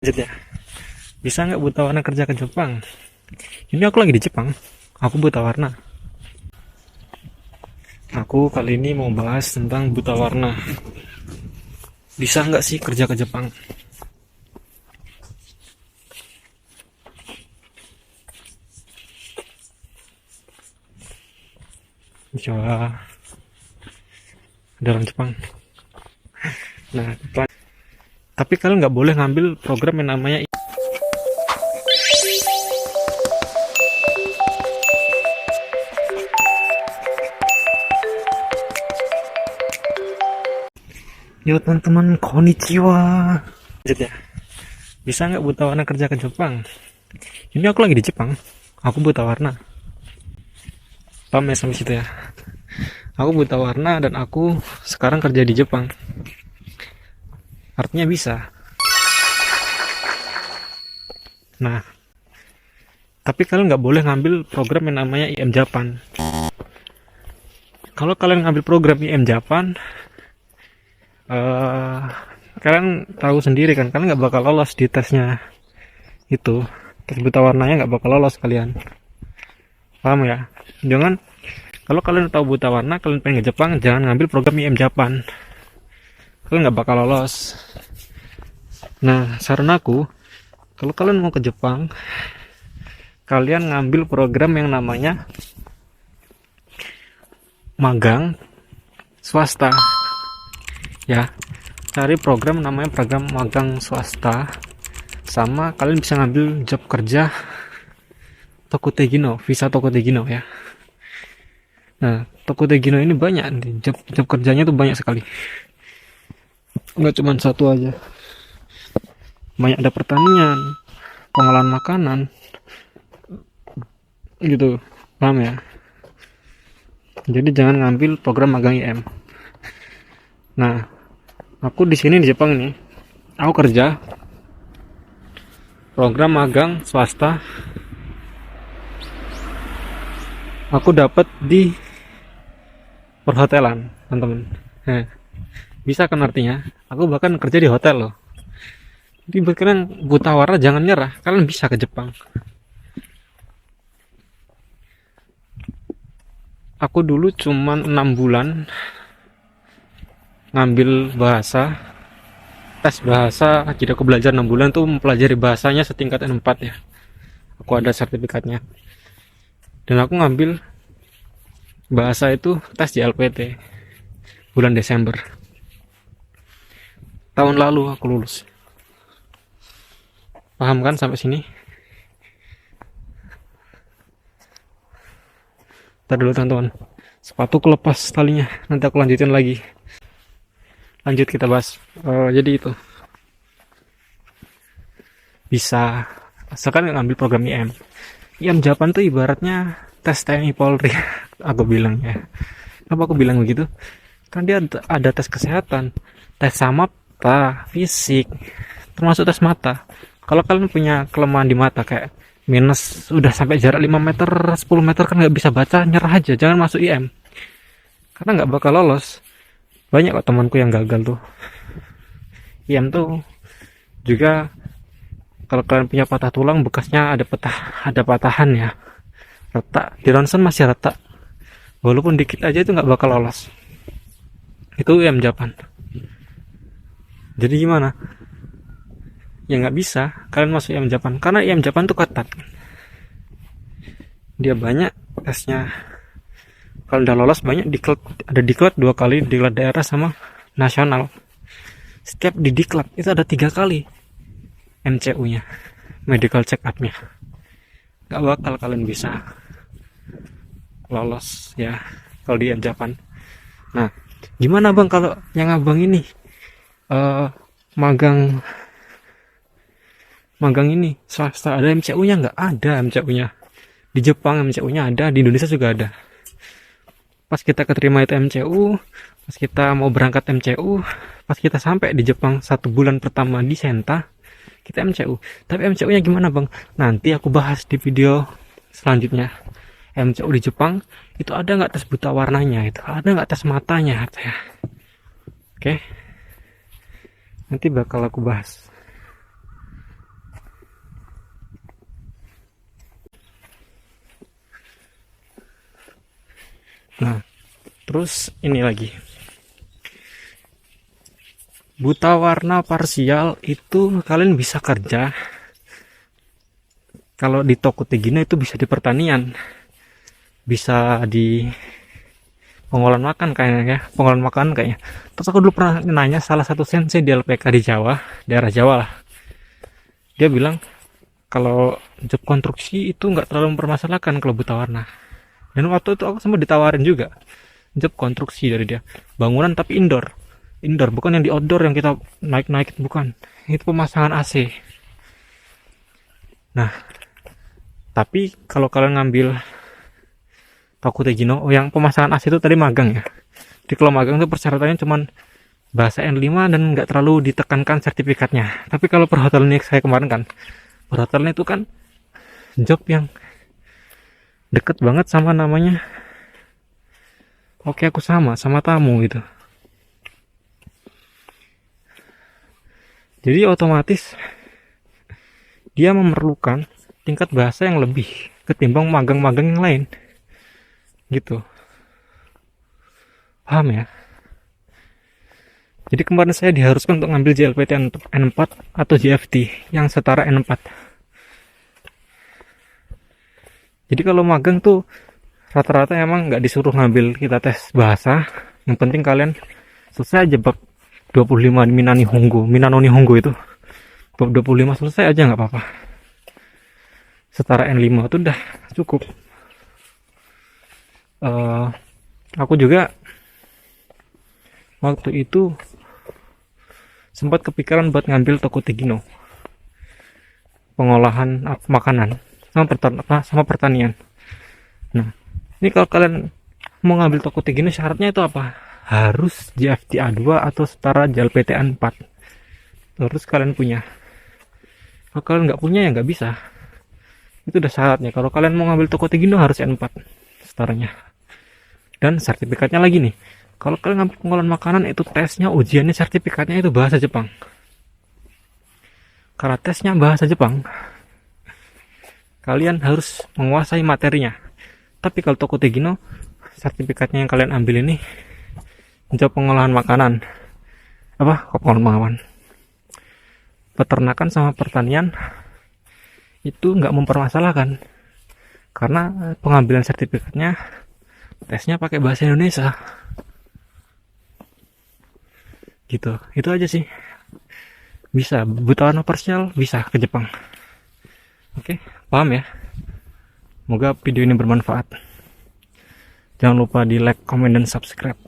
Lanjut ya. Bisa nggak buta warna kerja ke Jepang? Ini aku lagi di Jepang. Aku buta warna. Aku kali ini mau bahas tentang buta warna. Bisa nggak sih kerja ke Jepang? Coba dalam Jepang. Nah, tapi kalian nggak boleh ngambil program yang namanya Yo teman-teman, konnichiwa. Lanjut ya. Bisa nggak buta warna kerja ke Jepang? Ini aku lagi di Jepang. Aku buta warna. Paham ya sampai situ ya? Aku buta warna dan aku sekarang kerja di Jepang. Artinya bisa. Nah, tapi kalian nggak boleh ngambil program yang namanya IM Japan. Kalau kalian ngambil program IM Japan, kalian tahu sendiri kan, kalian nggak bakal lolos di tesnya itu. Tes buta warnanya nggak bakal lolos kalian. Paham ya? Jangan, kalau kalian tahu buta warna, kalian pengen ke Jepang, jangan ngambil program IM Japan. Kalian nggak bakal lolos. Nah, saran aku, kalau kalian mau ke Jepang, kalian ngambil program yang namanya magang swasta. Ya, cari program namanya program magang swasta. Sama kalian bisa ngambil job kerja Tokutegino, visa Tokutegino ya. Nah, Tokutegino ini banyak nih, job kerjanya tuh banyak sekali. Enggak cuma satu aja. Banyak, ada pertanian, pengolahan makanan, gitu. Paham ya? Jadi jangan ngambil program magang IM. Nah, aku di sini di Jepang ini, aku kerja program magang swasta. Aku dapat di perhotelan, teman-teman. Nah, bisa kan artinya? Aku bahkan kerja di hotel loh. Jadi buat kalian buta warna jangan nyerah, kalian bisa ke Jepang. Aku dulu cuman 6 bulan ngambil bahasa, tes bahasa. Jadi aku belajar 6 bulan tuh mempelajari bahasanya setingkat N4 ya. Aku ada sertifikatnya. Dan aku ngambil bahasa itu tes di LPT bulan Desember. Tahun lalu aku lulus. Paham kan sampai sini? Ntar dulu teman-teman, sepatuku lepas talinya, nanti aku lanjutin lagi. Lanjut kita bahas. Jadi itu bisa sekarang ngambil program IM. IM Japan tuh ibaratnya tes TNI Polri. Aku bilang ya. Kenapa aku bilang begitu? Kan dia ada tes kesehatan, tes mata, fisik, termasuk tes mata. Kalau kalian punya kelemahan di mata kayak minus udah sampai jarak 5 meter, 10 meter kan nggak bisa baca, nyerah aja, jangan masuk IM. Karena nggak bakal lolos. Banyak kok temanku yang gagal tuh. IM tuh juga kalau kalian punya patah tulang, bekasnya ada patahan ya. Retak, di ronsen masih retak. Walaupun dikit aja itu nggak bakal lolos. Itu IM Japan. Jadi gimana? Ya nggak bisa kalian masuk IM Japan karena IM Japan tuh ketat. Dia banyak tesnya. Kalau udah lolos banyak diklat, ada diklat 2 kali, diklat daerah sama nasional. Setiap di diklat itu ada 3 kali MCU-nya, medical check up-nya. Nggak bakal kalian bisa lolos ya kalau di IM Japan. Nah, gimana bang kalau yang abang ini magang ini swasta, ada MCU-nya? Nggak ada MCU-nya. Di Jepang MCU-nya ada, di Indonesia juga ada. Pas kita keterima itu MCU, pas kita mau berangkat MCU, pas kita sampai di Jepang 1 bulan pertama di Senta, kita MCU. Tapi MCU-nya gimana bang? Nanti aku bahas di video selanjutnya. MCU di Jepang itu ada nggak tes buta warnanya, itu ada nggak tes matanya ya. Oke, nanti bakal aku bahas. Nah, terus ini lagi, buta warna parsial itu kalian bisa kerja kalau di Tokotegino, itu bisa di pertanian, bisa di pengolahan makan kayaknya ya, pengolahan makan kayaknya. Terus aku dulu pernah nanya salah satu sensei di LPK di Jawa, daerah Jawa lah. Dia bilang kalau job konstruksi itu nggak terlalu mempermasalahkan kalau buta warna. Dan waktu itu aku sempat ditawarin juga job konstruksi dari dia, bangunan tapi indoor, bukan yang di outdoor yang kita naik bukan, itu pemasangan AC. Nah, tapi kalau kalian ngambil Tokotegino, yang pemasangan AC itu tadi magang ya. Di kalau magang itu persyaratannya cuman bahasa N5 dan nggak terlalu ditekankan sertifikatnya. Tapi kalau perhotelan ini saya kemarin kan, perhotelan itu kan job yang deket banget sama namanya. Oke, aku sama tamu gitu. Jadi otomatis dia memerlukan tingkat bahasa yang lebih ketimbang magang-magang yang lain. Gitu. Paham ya? Jadi kemarin saya diharuskan untuk ngambil JLPT N4 atau JFT yang setara N4. Jadi kalau magang tuh rata-rata emang nggak disuruh ngambil kita tes bahasa. Yang penting kalian selesai aja bab 25 di Minano Nihongo itu. Bab 25 selesai aja nggak apa-apa. Setara N5 itu udah cukup. Aku juga waktu itu sempat kepikiran buat ngambil Tokotegino, pengolahan makanan sama pertanian. Nah, ini kalau kalian mau ngambil Tokotegino syaratnya itu apa? Harus JFT A2 atau setara JLPT A4. Terus kalian punya. Kalau kalian nggak punya ya nggak bisa. Itu udah syaratnya. Kalau kalian mau ngambil Tokotegino harus N4 setaranya. Dan sertifikatnya lagi nih, kalau kalian ngambil pengolahan makanan itu tesnya, ujiannya, sertifikatnya itu bahasa Jepang. Karena tesnya bahasa Jepang, kalian harus menguasai materinya. Tapi kalau Tokotegino, sertifikatnya yang kalian ambil ini job pengolahan makanan, pengolahan makanan, peternakan sama pertanian, itu nggak mempermasalahkan karena pengambilan sertifikatnya tesnya pakai bahasa Indonesia. Gitu, itu aja sih. Bisa buta warna parsial, bisa ke Jepang. Oke, paham ya? Semoga video ini bermanfaat. Jangan lupa di like, comment, dan subscribe.